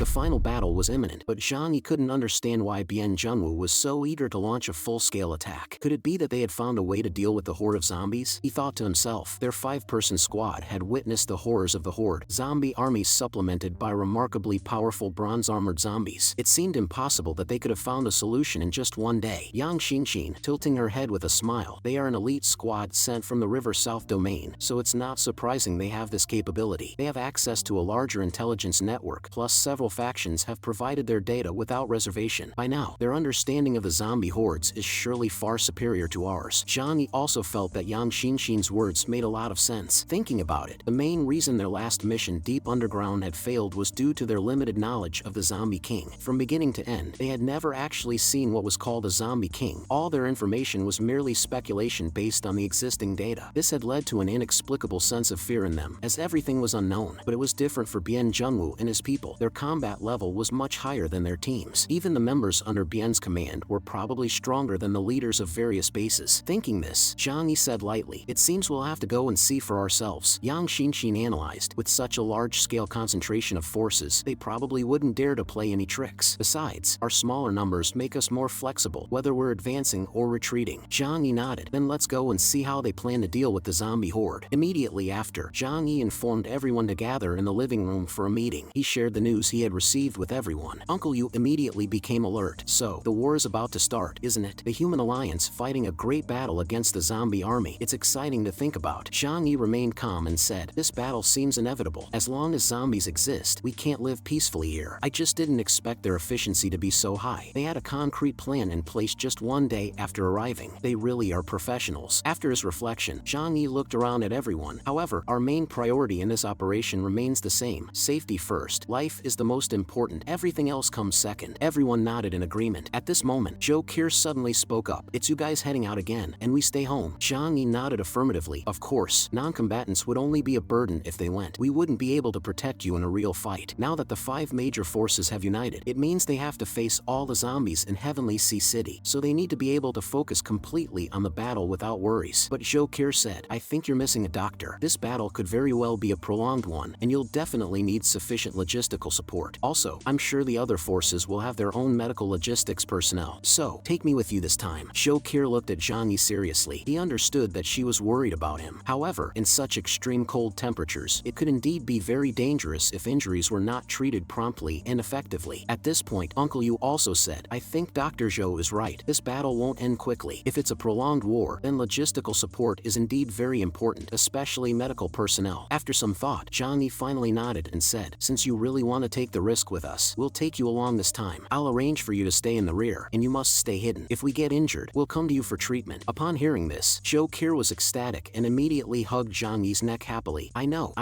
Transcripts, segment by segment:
The final battle was imminent, but Zhang Yi couldn't understand why Bian Junwu was so eager to launch a full-scale attack. Could it be that they had found a way to deal with the horde of zombies? He thought to himself. Their 5-person squad had witnessed the horrors of the horde, zombie armies supplemented by remarkably powerful bronze-armored zombies. It seemed impossible that they could have found a solution in just one day. Yang Xinxin, tilting her head with a smile. They are an elite squad sent from the River South domain, so it's not surprising they have this capability. They have access to a larger intelligence network, plus several factions have provided their data without reservation. By now, their understanding of the zombie hordes is surely far superior to ours. Zhang Yi also felt that Yang Xinxin's words made a lot of sense. Thinking about it, the main reason their last mission deep underground had failed was due to their limited knowledge of the Zombie King. From beginning to end, they had never actually seen what was called a Zombie King. All their information was merely speculation based on the existing data. This had led to an inexplicable sense of fear in them, as everything was unknown. But it was different for Bian Junwu and his people. Their combat level was much higher than their teams. Even the members under Bian's command were probably stronger than the leaders of various bases. Thinking this, Zhang Yi said lightly, "It seems we'll have to go and see for ourselves." Yang Xinxin analyzed. With such a large-scale concentration of forces, they probably wouldn't dare to play any tricks. Besides, our smaller numbers make us more flexible, whether we're advancing or retreating. Zhang Yi nodded. Then let's go and see how they plan to deal with the zombie horde. Immediately after, Zhang Yi informed everyone to gather in the living room for a meeting. He shared the news he had received with everyone. Uncle Yu immediately became alert. So, the war is about to start, isn't it? The human alliance fighting a great battle against the zombie army. It's exciting to think about. Zhang Yi remained calm and said, "This battle seems inevitable. As long as zombies exist, we can't live peacefully here. I just didn't expect their efficiency to be so high. They had a concrete plan in place just one day after arriving. They really are professionals." After his reflection, Zhang Yi looked around at everyone. "However, our main priority in this operation remains the same. Safety first. Life is the most important. Everything else comes second." Everyone nodded in agreement. At this moment, Zhou Kier suddenly spoke up. "It's you guys heading out again, and we stay home?" Zhang Yi nodded affirmatively. "Of course. Non-combatants would only be a burden if they went. We wouldn't be able to protect you in a real fight. Now that the 5 major forces have united, it means they have to face all the zombies in Heavenly Sea City, so they need to be able to focus completely on the battle without worries." But Zhou Kier said, "I think you're missing a doctor. This battle could very well be a prolonged one, and you'll definitely need sufficient logistical support. Also, I'm sure the other forces will have their own medical logistics personnel. So, take me with you this time." Zhou Kier looked at Zhang Yi seriously. He understood that she was worried about him. However, in such extreme cold temperatures, it could indeed be very dangerous if injuries were not treated promptly and effectively. At this point, Uncle Yu also said, "I think Dr. Zhou is right. This battle won't end quickly. If it's a prolonged war, then logistical support is indeed very important, especially medical personnel." After some thought, Zhang Yi finally nodded and said, "Since you really want to take the risk with us, we'll take you along this time. I'll arrange for you to stay in the rear, and you must stay hidden. If we get injured, we'll come to you for treatment." Upon hearing this, Zhou Kier was ecstatic and immediately hugged Zhang Yi's neck happily. I know.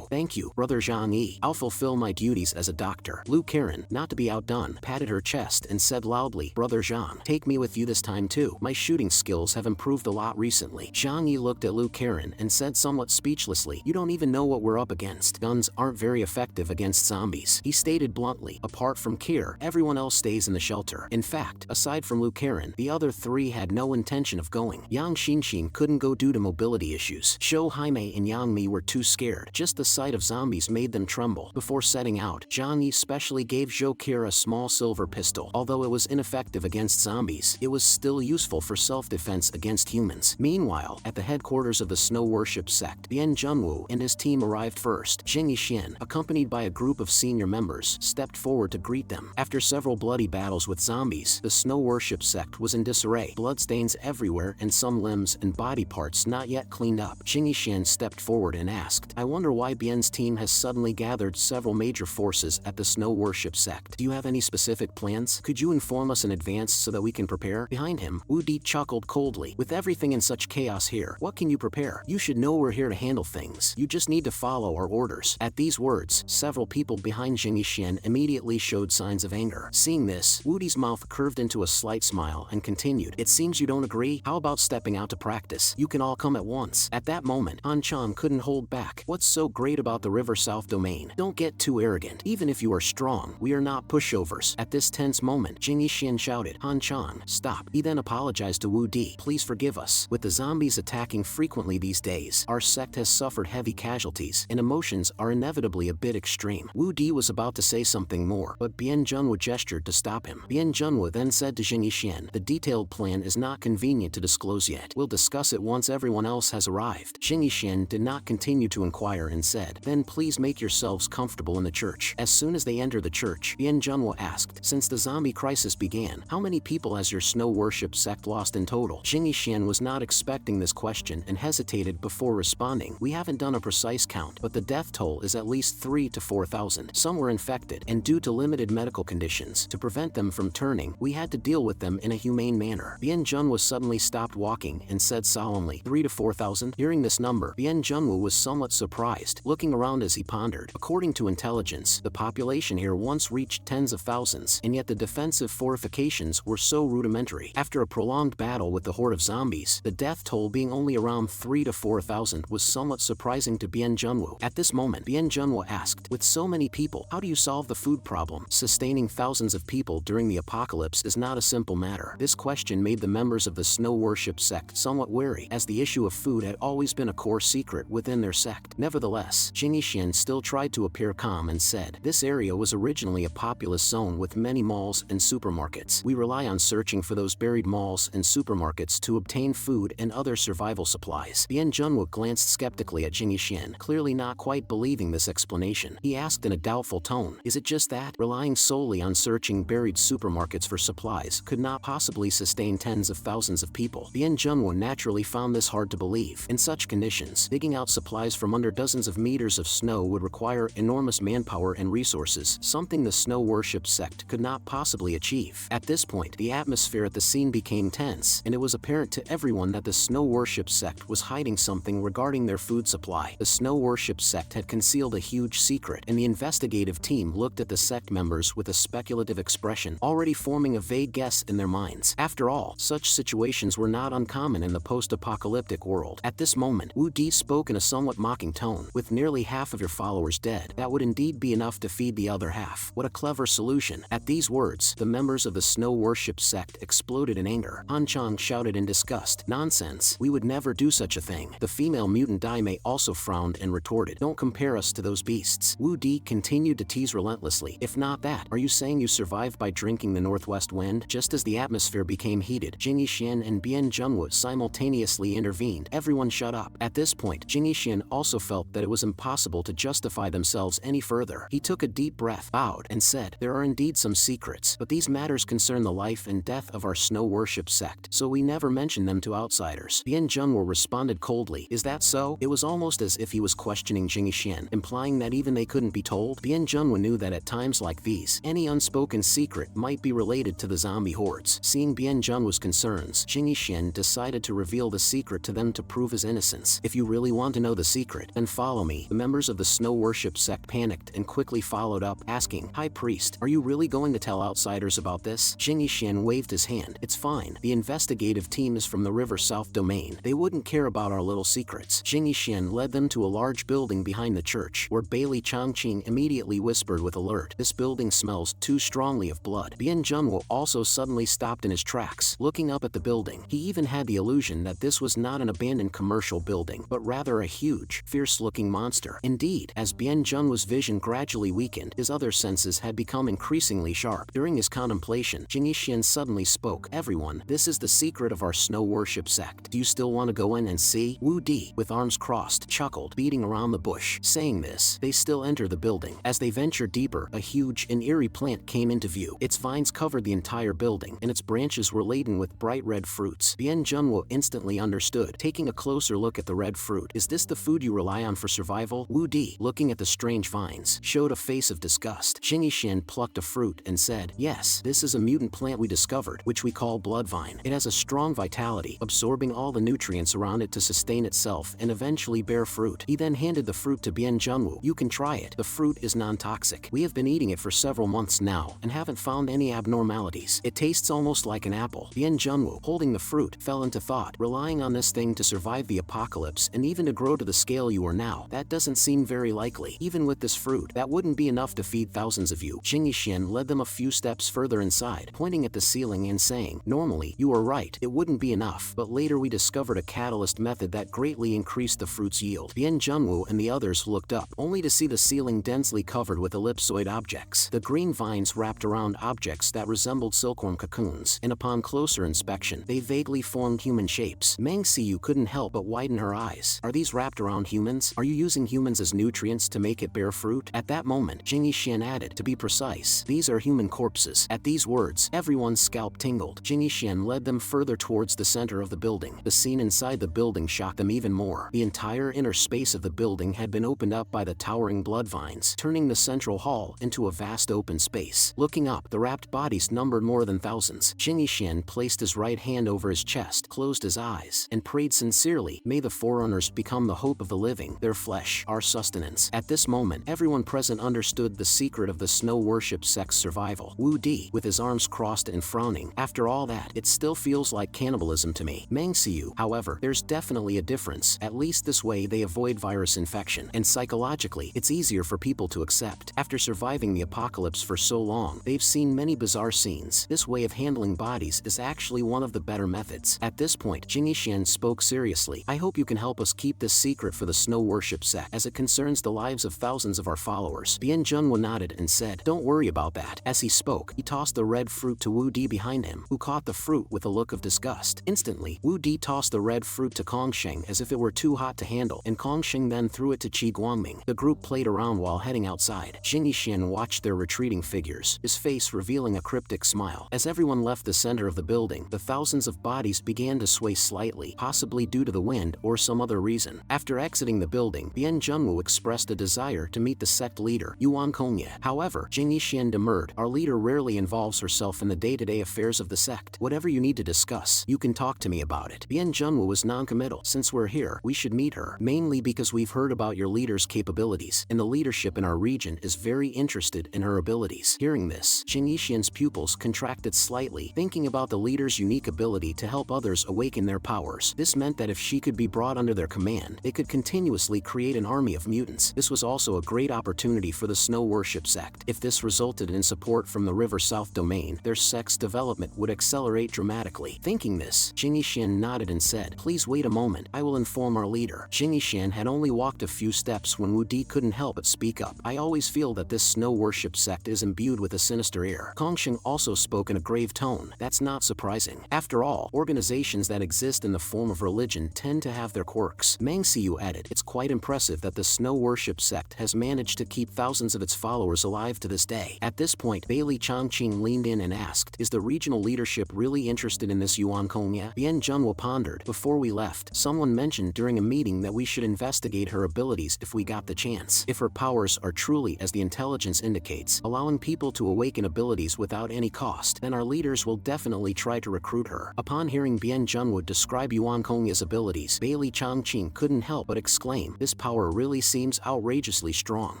Thank you, Brother Zhang Yi. I'll fulfill my duties as a doctor." Lu Karen, not to be outdone, patted her chest and said loudly, "Brother Zhang, take me with you this time too. My shooting skills have improved a lot recently." Zhang Yi looked at Lu Karen and said somewhat speechlessly, "You don't even know what we're up against. Guns aren't very effective against zombies." He stated bluntly, "Apart from Kier, everyone else stays in the shelter." In fact, aside from Lu Karen, the other 3 had no intention of going. Yang Xinxin couldn't go due to mobility issues. Shou Jaime and Yang Mi were too scared. Just the sight of zombies made them tremble. Before setting out, Zhang Yi specially gave Zhou Kier a small silver pistol. Although it was ineffective against zombies, it was still useful for self-defense against humans. Meanwhile, at the headquarters of the Snow Worship Sect, Bian Junwu and his team arrived first. Jing Yixian, accompanied by a group of senior members, stepped forward to greet them. After several bloody battles with zombies, the Snow Worship Sect was in disarray. Bloodstains everywhere and some limbs and body parts not yet cleaned up. Jing Yixian stepped forward and asked, "I wonder why Bian's team has suddenly gathered several major forces at the Snow Worship Sect. Do you have any specific plans? Could you inform us in advance so that we can prepare?" Behind him, Wu Di chuckled coldly. "With everything in such chaos here, what can you prepare? You should know we're here to handle things. You just need to follow our orders." At these words, several people behind Jing Yixian immediately showed signs of anger. Seeing this, Wu Di's mouth curved into a slight smile and continued, "It seems you don't agree? How about stepping out to practice? You can all come at once." At that moment, Han Chang couldn't hold back. "What's so great about the River South domain? Don't get too arrogant. Even if you are strong, we are not pushovers." At this tense moment, Jing Yixian shouted, "Han Chang, stop." He then apologized to Wu Di. "Please forgive us. With the zombies attacking frequently these days, our sect has suffered heavy casualties, and emotions are inevitably a bit extreme." Wu Di was about to to say something more, but Bien Junwo gestured to stop him. Bien Junwo then said to Jing Yixian, "The detailed plan is not convenient to disclose yet. We'll discuss it once everyone else has arrived." Jing Yixian did not continue to inquire and said, "Then please make yourselves comfortable in the church." As soon as they entered the church, Bien Junwo asked, "Since the zombie crisis began, how many people has your snow worship sect lost in total?" Jing Yixian was not expecting this question and hesitated before responding. "We haven't done a precise count, but the death toll is at least 3 to 4,000. Some were infected, and due to limited medical conditions, to prevent them from turning, we had to deal with them in a humane manner." Bien Junwo suddenly stopped walking and said solemnly, 3 to 4,000? Hearing this number, Bien Junwo was somewhat surprised, looking around as he pondered. According to intelligence, the population here once reached tens of thousands, and yet the defensive fortifications were so rudimentary. After a prolonged battle with the horde of zombies, the death toll being only around 3 to 4,000 was somewhat surprising to Bien Junwo. At this moment, Bien Junwo asked, "With so many people, how do you solve the food problem? Sustaining thousands of people during the apocalypse is not a simple matter." This question made the members of the snow worship sect somewhat wary, as the issue of food had always been a core secret within their sect. Nevertheless, Jing Yixian still tried to appear calm and said, "This area was originally a populous zone with many malls and supermarkets. We rely on searching for those buried malls and supermarkets to obtain food and other survival supplies." Bien Junwo glanced skeptically at Jing Yixian, clearly not quite believing this explanation. He asked in a doubtful tone, "Is it just that relying solely on searching buried supermarkets for supplies could not possibly sustain tens of thousands of people?" Bien Junwo naturally found this hard to believe. In such conditions, digging out supplies from under dozens of meters of snow would require enormous manpower and resources, something the snow worship sect could not possibly achieve. At this point, the atmosphere at the scene became tense, and it was apparent to everyone that the snow worship sect was hiding something regarding their food supply. The snow worship sect had concealed a huge secret, and the investigative team looked at the sect members with a speculative expression, already forming a vague guess in their minds. After all, such situations were not uncommon in the post-apocalyptic world. At this moment, Wu Di spoke in a somewhat mocking tone, "With nearly half of your followers dead, that would indeed be enough to feed the other half. What a clever solution." At these words, the members of the snow worship sect exploded in anger. Han Chang shouted in disgust, "Nonsense, we would never do such a thing." The female mutant Daimei also frowned and retorted, "Don't compare us to those beasts." Wu Di continued to tease relentlessly, "If not that, are you saying you survived by drinking the northwest wind?" Just as the atmosphere became heated, Jing Yixian and Bien Junwo simultaneously intervened. Everyone shut up. At this point, Jing Yixian also felt that it was impossible to justify themselves any further. He took a deep breath, bowed, and said, "There are indeed some secrets, but these matters concern the life and death of our snow worship sect, so we never mention them to outsiders." Bien Junwo responded coldly, "Is that so?" It was almost as if he was questioning Jing Yixian, implying that even they couldn't be told. Bien Junwo knew that at times like these, any unspoken secret might be related to the zombie hordes. Seeing Bien Junwo's concerns, Jing Yixian decided to reveal the secret to them to prove his innocence. "If you really want to know the secret, then follow me." The members of the snow worship sect panicked and quickly followed up, asking, "High Priest, are you really going to tell outsiders about this?" Jing Yixian waved his hand. "It's fine. The investigative team is from the River South Domain. They wouldn't care about our little secrets." Jing Yixian led them to a large building behind the church, where Bailey Changqing immediately whispered with alert, "This building smells too strongly of blood." Bien Junwo also suddenly stopped in his tracks, looking up at the building. He even had the illusion that this was not an abandoned commercial building, but rather a huge, fierce-looking monster. Indeed, as Bien Junwo's vision gradually weakened, his other senses had become increasingly sharp. During his contemplation, Jing Yixian suddenly spoke, "Everyone, this is the secret of our snow worship sect. Do you still want to go in and see?" Wu Di, with arms crossed, chuckled, beating around the bush. Saying this, they still entered the building. As they ventured deeper, a huge and eerie plant came into view. Its vines covered the entire building, and its branches were laden with bright red fruits. Bien Junwo instantly understood, taking a closer look at the red fruit. "Is this the food you rely on for survival?" Wu Di, looking at the strange vines, showed a face of disgust. Jing Yixian plucked a fruit and said, "Yes, this is a mutant plant we discovered, which we call blood vine. It has a strong vitality, absorbing all the nutrients around it to sustain itself and eventually bear fruit." He then handed the fruit to Bien Junwo. "You can try it. The fruit is non-toxic. We have been eating it for several months now and haven't found any abnormalities. It tastes almost like an apple." Bien Junwo, holding the fruit, fell into thought. Relying on this thing to survive the apocalypse and even to grow to the scale you are now, that doesn't seem very likely. Even with this fruit, that wouldn't be enough to feed thousands of you. Jing Yixian led them a few steps further inside, pointing at the ceiling and saying, "Normally, you are right, it wouldn't be enough, but later we discovered a catalyst method that greatly increased the fruit's yield." Bien Junwo and the others looked up, only to see the ceiling densely covered with ellipsoid objects. The green vines wrapped around objects that resembled silkworm cocoons, and upon closer inspection, they vaguely formed human shapes. Mang Siyu couldn't help but widen her eyes. Are these wrapped around humans? Are you using humans as nutrients to make it bear fruit? At that moment, Jing Yixian added, to be precise, these are human corpses. At these words, everyone's scalp tingled. Jing Yixian led them further towards the center of the building. The scene inside the building shocked them even more. The entire inner space of the building had been opened up by the towering blood vines, turning the central hall into a vast open space. Looking up, the wrapped bodies numbered more than thousands. Jing Yixian placed his right hand over his chest, closed his eyes, and prayed sincerely, may the forerunners become the hope of the living, their flesh, our sustenance. At this moment, everyone present understood the secret of the snow worship sect's survival. Wu Di, with his arms crossed and frowning, after all that, it still feels like cannibalism to me. Mang Siyu, however, there's definitely a difference. At least this way they avoid virus infection, and psychologically, it's easier for people to accept. After surviving the apocalypse for so long, they've seen many bizarre scenes. This way of handling bodies is actually one of the better methods. At this point, Jing Yixian spoke seriously. I hope you can help us keep this secret for the snow worship sect, as it concerns the lives of thousands of our followers. Bian Junwo nodded and said, don't worry about that. As he spoke, he tossed the red fruit to Wu Di behind him, who caught the fruit with a look of disgust. Instantly, Wu Di tossed the red fruit to Kongsheng as if it were too hot to handle, and Kongsheng then threw it to Qi Guangming. The group played around while heading outside. Jing Yixian watched their retreating figures, his face revealing a cryptic smile. As everyone left the center of the building, the thousands of bodies began to sway slightly, possibly due to the wind or some other reason. After exiting the building, Bian Junwo expressed a desire to meet the sect leader, Yuan Kongya. However, Jing Yixian demurred, our leader rarely involves herself in the day-to-day affairs of the sect. Whatever you need to discuss, you can talk to me about it. Bian Junwo was non-committal. Since we're here, we should meet her, mainly because we've heard about your leader's capabilities, and the leadership in our region is very interested in her abilities. Hearing this, Jing Yixian's pupils contracted slightly, thinking about the leader's unique ability to help others awaken their powers. This meant that if she could be brought under their command, they could continuously create an army of mutants. This was also a great opportunity for the snow worship sect. If this resulted in support from the River South domain, their sect's development would accelerate dramatically. Thinking this, Jing Yixian nodded and said, please wait a moment, I will inform our leader. Jing Yixian had only walked a few steps when Wu Di couldn't help but speak up. I always feel that this snow worship sect is imbued with a sinister air. Kongsheng also spoke in a grave tone. That's not surprising. After all, organizations that exist in the form of religion tend to have their quirks. Mang Siyu added, it's quite impressive that the snow worship sect has managed to keep thousands of its followers alive to this day. At this point, Bailey Changqing leaned in and asked, is the regional leadership really interested in this Yuan Kongya? Bian Junwo pondered. Before we left, someone mentioned during a meeting that we should investigate her abilities if we got the chance. If her powers are truly as the intelligence indicates, allowing people to awaken abilities without any cost, then our leaders will definitely try to recruit her. Upon hearing Bian Junwo describe Yuan Kongya's abilities, Bailey Changqing couldn't help but exclaim, this power really seems outrageously strong.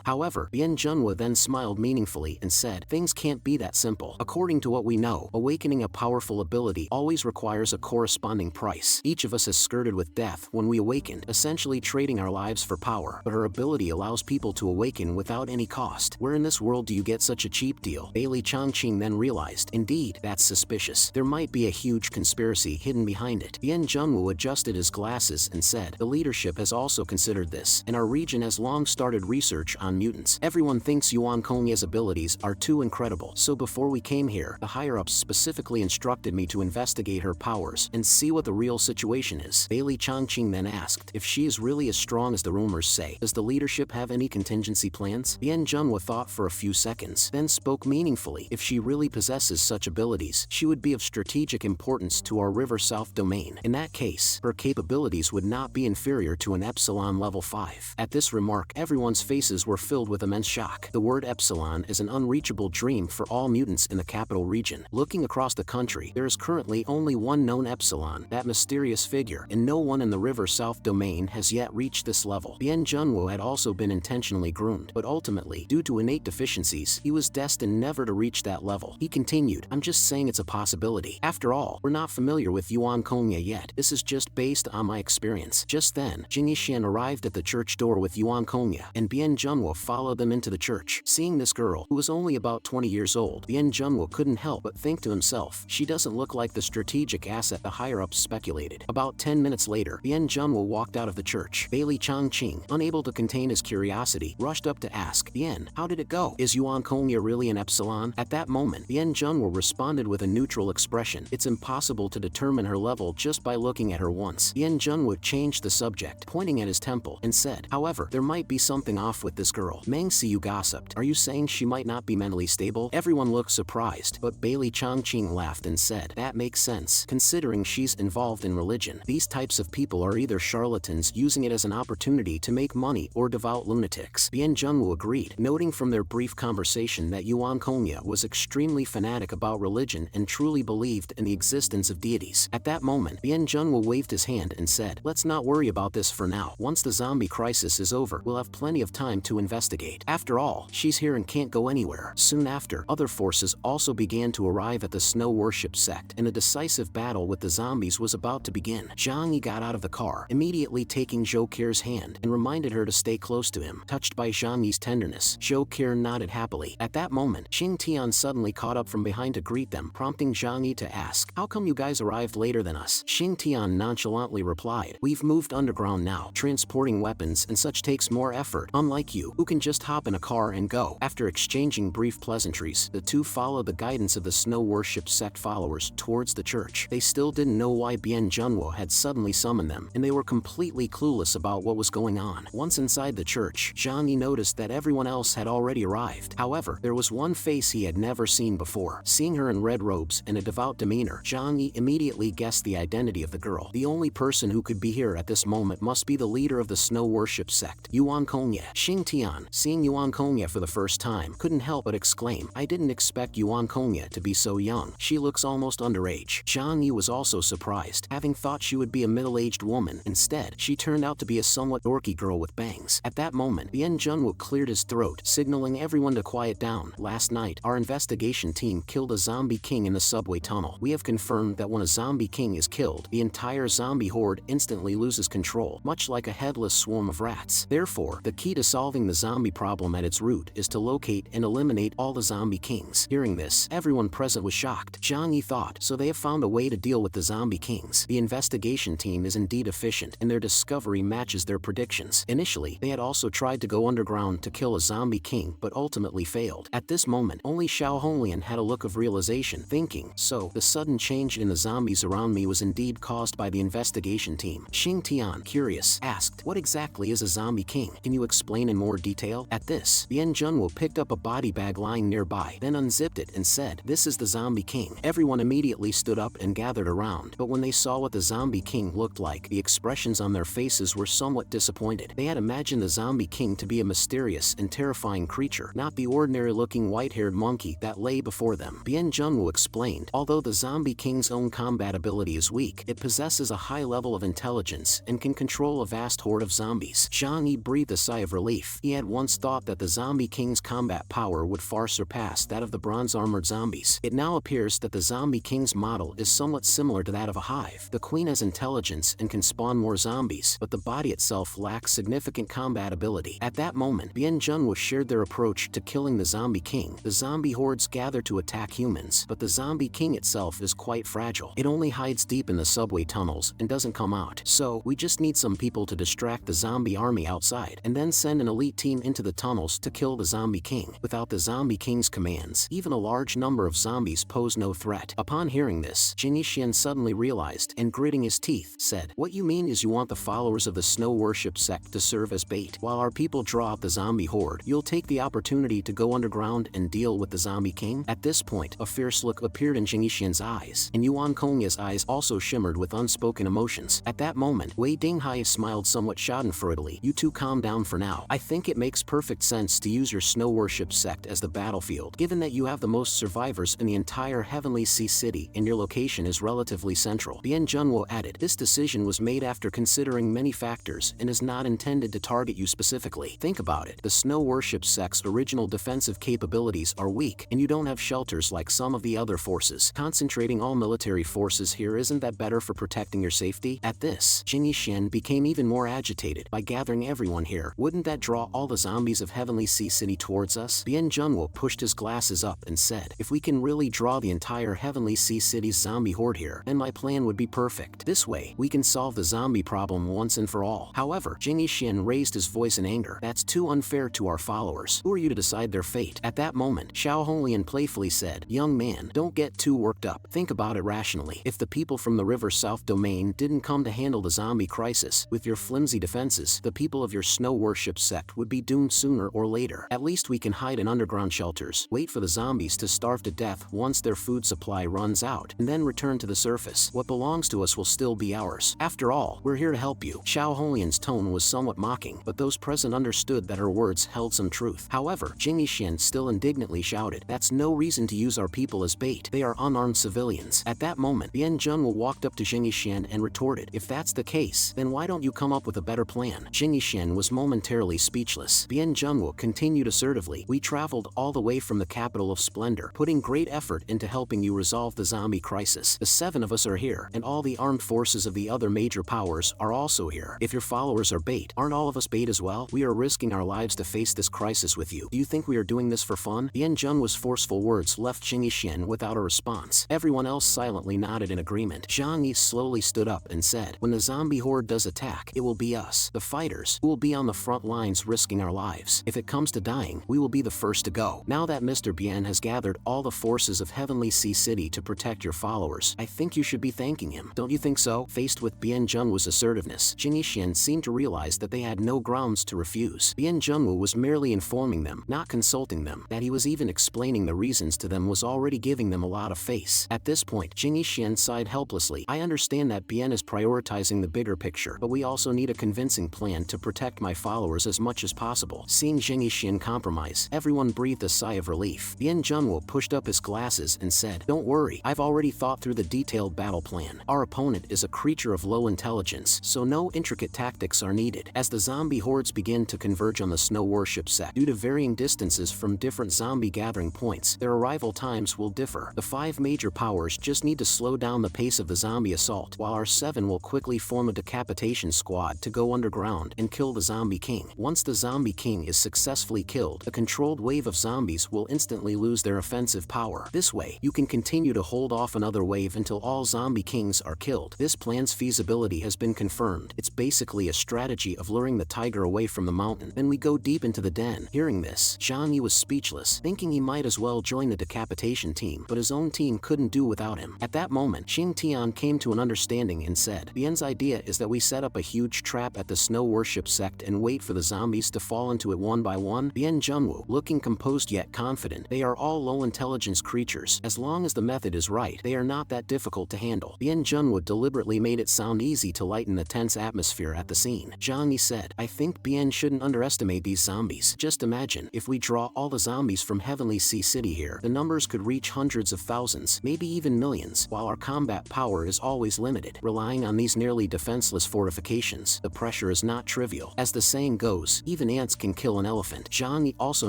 However, Bian Junwo then smiled meaningfully and said, things can't be that simple. According to what we know, awakening a powerful ability always requires a corresponding price. Each of us is skirted with death when we awaken, essentially trading our lives for power, but her ability allows people to awaken without any cost. Where in this world do you get such a cheap deal? Bailey Changqing then realized, indeed, that's suspicious. There might be a huge conspiracy hidden behind it. Bian Junwo adjusted his glasses and said, the leadership has also considered this, and our region has long started research on mutants. Everyone thinks Yuan Kongya's abilities are too incredible, so before we came here, the higher-ups specifically instructed me to investigate her powers and see what the real situation is. Bailey Changqing then asked, if she is really as strong as the rumors say, does the leadership have any contingency plans? Bian Junwo thought for a few seconds, then spoke meaningfully. If she really possesses such abilities, she would be of strategic importance to our River South domain. In that case, her capabilities would not be inferior to an Epsilon level 5. At this remark, everyone's faces were filled with immense shock. The word Epsilon is an unreachable dream for all mutants in the capital region. Looking across the country, there is currently only one known Epsilon, that mysterious figure, and no one in the River South domain has yet reached this level. Bian Junwo had also been intentionally groomed, but ultimately, due to innate deficiencies, he was destined never to reach that level. He continued, I'm just saying it's a possibility. After all, we're not familiar with Yuan Kongya yet. This is just based on my experience. Just then, Jing Yixian arrived at the church door with Yuan Kongya, and Bian Junwo followed them into the church. Seeing this girl, who was only about 20 years old, Bian Junwo couldn't help but think to himself, she doesn't look like the strategic asset the higher-ups speculated. About 10 minutes later, Bian Junwo walked out of the church. Bailey Changqing, unable to contain his curiosity, rushed up to ask, ask, Bien, how did it go? Is Yuan Kongya really an epsilon? At that moment, Bien Junwo responded with a neutral expression. It's impossible to determine her level just by looking at her once. Bien Junwo changed the subject, pointing at his temple, and said, however, there might be something off with this girl. Mang Siyu gossiped. Are you saying she might not be mentally stable? Everyone looked surprised, but Bailey Chongqing laughed and said, that makes sense, considering she's involved in religion. These types of people are either charlatans using it as an opportunity to make money or devout lunatics. Bien Junwo agreed, noting from their brief conversation that Yuan Kongya was extremely fanatic about religion and truly believed in the existence of deities. At that moment, Bien Junwo waved his hand and said, let's not worry about this for now. Once the zombie crisis is over, we'll have plenty of time to investigate. After all, she's here and can't go anywhere. Soon after, other forces also began to arrive at the snow worship sect, and a decisive battle with the zombies was about to begin. Zhang Yi got out of the car, immediately taking Zhou Qir's hand, and reminded her to stay close to him. Touched by Zhang Yi's tenderness, Zhou Qir nodded happily. At that moment, Xing Tian suddenly caught up from behind to greet them, prompting Zhang Yi to ask, how come you guys arrived later than us? Xing Tian nonchalantly replied, we've moved underground now. Transporting weapons and such takes more effort, unlike you, who can just hop in a car and go. After exchanging brief pleasantries, the two followed the guidance of the snow worship sect followers towards the church. They still didn't know why Bien Junwo had suddenly summoned them, and they were completely clueless about what was going on. Once inside the church, Zhang Yi noticed that everyone else had already arrived. However, there was one face he had never seen before. Seeing her in red robes and a devout demeanor, Zhang Yi immediately guessed the identity of the girl. The only person who could be here at this moment must be the leader of the snow worship sect, Yuan Kongya. Xing Tian, seeing Yuan Kongya for the first time, couldn't help but exclaim, I didn't expect Yuan Kongya to be so young. She looks almost underage. Zhang Yi was also surprised, having thought she would be a middle-aged woman. Instead, she turned out to be a somewhat dorky girl with bangs. At that moment, Bien Junwo cleared his throat, signaling everyone to quiet down. Last night, our investigation team killed a zombie king in the subway tunnel. We have confirmed that when a zombie king is killed, the entire zombie horde instantly loses control, much like a headless swarm of rats. Therefore, the key to solving the zombie problem at its root is to locate and eliminate all the zombie kings. Hearing this, everyone present was shocked. Zhang Yi thought, so they have found a way to deal with the zombie kings. The investigation team is indeed efficient, and their discovery matches their predictions. Initially, they had also tried to go underground to kill a zombie king, but ultimately failed. At this moment, only Xiao Honglian had a look of realization, thinking, so, the sudden change in the zombies around me was indeed caused by the investigation team. Xing Tian, curious, asked, what exactly is a zombie king? Can you explain in more detail? At this, Bien Junwo picked up a body bag lying nearby, then unzipped it and said, this is the zombie king. Everyone immediately stood up and gathered around, but when they saw what the zombie king looked like, the expressions on their faces were somewhat disappointed. They had imagined the zombie king to be a mysterious and terrifying creature, not the ordinary-looking white-haired monkey that lay before them. Bien Junwo explained, although the zombie king's own combat ability is weak, it possesses a high level of intelligence and can control a vast horde of zombies. Zhang Yi breathed a sigh of relief. He had once thought that the zombie king's combat power would far surpass that of the bronze-armored zombies. It now appears that the zombie king's model is somewhat similar to that of a hive. The queen has intelligence and can spawn more zombies, but the body itself lacks significant combat ability. At that moment, Bien Junwo shared their approach to killing the zombie king. The zombie hordes gather to attack humans, but the zombie king itself is quite fragile. It only hides deep in the subway tunnels and doesn't come out. So, we just need some people to distract the zombie army outside, and then send an elite team into the tunnels to kill the zombie king. Without the zombie king's commands, even a large number of zombies pose no threat. Upon hearing this, Jin Yixuan suddenly realized, and gritting his teeth, said, what you mean is you want the followers of the snow worship sect to serve as bait. While our people draw out the zombie horde, you'll take the opportunity to go underground and deal with the zombie king? At this point, a fierce look appeared in Jin Yixuan's eyes, and Yuan Kongya's eyes also shimmered with unspoken emotions. At that moment, Wei Dinghai smiled somewhat schadenfreudigly. You two calm down for now. I think it makes perfect sense to use your snow worship sect as the battlefield, given that you have the most survivors in the entire Heavenly Sea City and your location is relatively central. Bien Junwo added, this decision was made after considering many factors and is not intended to target you specifically. Think about it. The snow worship sect's original defensive capabilities are weak, and you don't have shelters like some of the other forces. Concentrating all military forces here, isn't that better for protecting your safety? At this, Jin Yixuan became even more agitated. By gathering everyone here, wouldn't that draw all the zombies of Heavenly Sea City towards us? Bien Junwo pushed his glasses up and said, if we can really draw the entire Heavenly Sea City's zombie horde here, then my plan would be perfect. This way, we can solve the zombie problem once and for all. However, Jin Yixuan raised his voice in anger. That's too unfair to our followers. Who are you to decide their fate? At that moment, Xiao Honglian playfully said, "Young man, don't get too worked up. Think about it rationally. If the people from the River South domain didn't come to handle the zombie crisis, with your flimsy defenses, the people of your snow worship sect would be doomed sooner or later. At least we can hide in underground shelters, wait for the zombies to starve to death once their food supply runs out, and then return to the surface. What belongs to us will still be ours. After all, we're here to help you." Xiao Honglian's tone was somewhat mocking, but those present understood that her words held some truth. However, Jing Yixin still indignantly shouted, "That's no reason to use our people as bait. They are unarmed civilians." At that moment, Bian Junwu walked up to Jing Yixin and retorted, "If that's the case, then why don't you come up with a better plan?" Jing Yixin was momentarily speechless. Bian Junwu continued assertively, "We traveled all the way from the capital of splendor, putting great effort into helping you resolve the zombie crisis. The 7 of us are here, and all the armed forces of the other major powers are also here. If your followers are bait, aren't all of us bait as well? We are risking our lives to face this crisis with you. Do you think we are doing this for fun?" Bian Junwu's forceful words left Jing Yixin without a response. Everyone else silently nodded in agreement. Zhang Yi slowly stood up and said, "When the zombie horde does attack, it will be us, the fighters, who will be on the front lines risking our lives. If it comes to dying, we will be the first to go. Now that Mr. Bian has gathered all the forces of Heavenly Sea City to protect your followers, I think you should be thanking him. Don't you think so?" Faced with Bian Junwu's assertiveness, Jing Yixin seemed to realize that they had no grounds to refuse. Bian Junwu was merely informing them, not consulting them. That he was even explaining the reasons to them was already giving them a lot of face. At this point, Jing Yixin sighed helplessly. "I understand that Bian is prioritizing the bigger picture, but we also need a convincing plan to protect my followers as much as possible." Seeing Jing Yixin compromise, everyone breathed a sigh of relief. Bian Junwu pushed up his glasses and said, "Don't worry, I've already thought through the detailed battle plan. Our opponent is a creature of low intelligence, so no intricate tactics are needed. As the zombie hordes begin to converge on the snow worship sect, due to varying distances from different zombie gathering points, their arrival times will differ. The 5 major powers just need to slow down the pace of the zombie assault, while our 7 will quickly form a decapitation squad to go underground and kill the zombie king. Once the zombie king is successfully killed, a controlled wave of zombies will instantly lose their offensive power. This way, you can continue to hold off another wave until all zombie kings are killed. This plan's feasibility has been confirmed. It's basically a strategy of luring the tiger away from the mountain. Then we go deep into the den." Hearing this, Zhang Yi was speechless, thinking he might as well join the decapitation team, but his own team couldn't do without him. At that moment, Xing Tian came to an understanding and said, "Bian's idea is that we set up a huge trap at the snow worship sect and wait for the zombies to fall into it one by one." Bian Junwu, looking composed yet confident, "They are all low intelligence creatures. As long as the method is right, they are not that difficult to handle." Bian Junwu deliberately made it sound easy to lighten the tense atmosphere at the scene. Zhang Yi said, "I think Bian shouldn't underestimate these zombies. Just imagine, if we draw all the zombies from Heavenly Sea City here, the numbers could reach hundreds of thousands, maybe even millions, while our combat power is always limited. Relying on these nearly defenseless fortifications, the pressure is not trivial. As the saying goes, even ants can kill an elephant." Zhang Yi also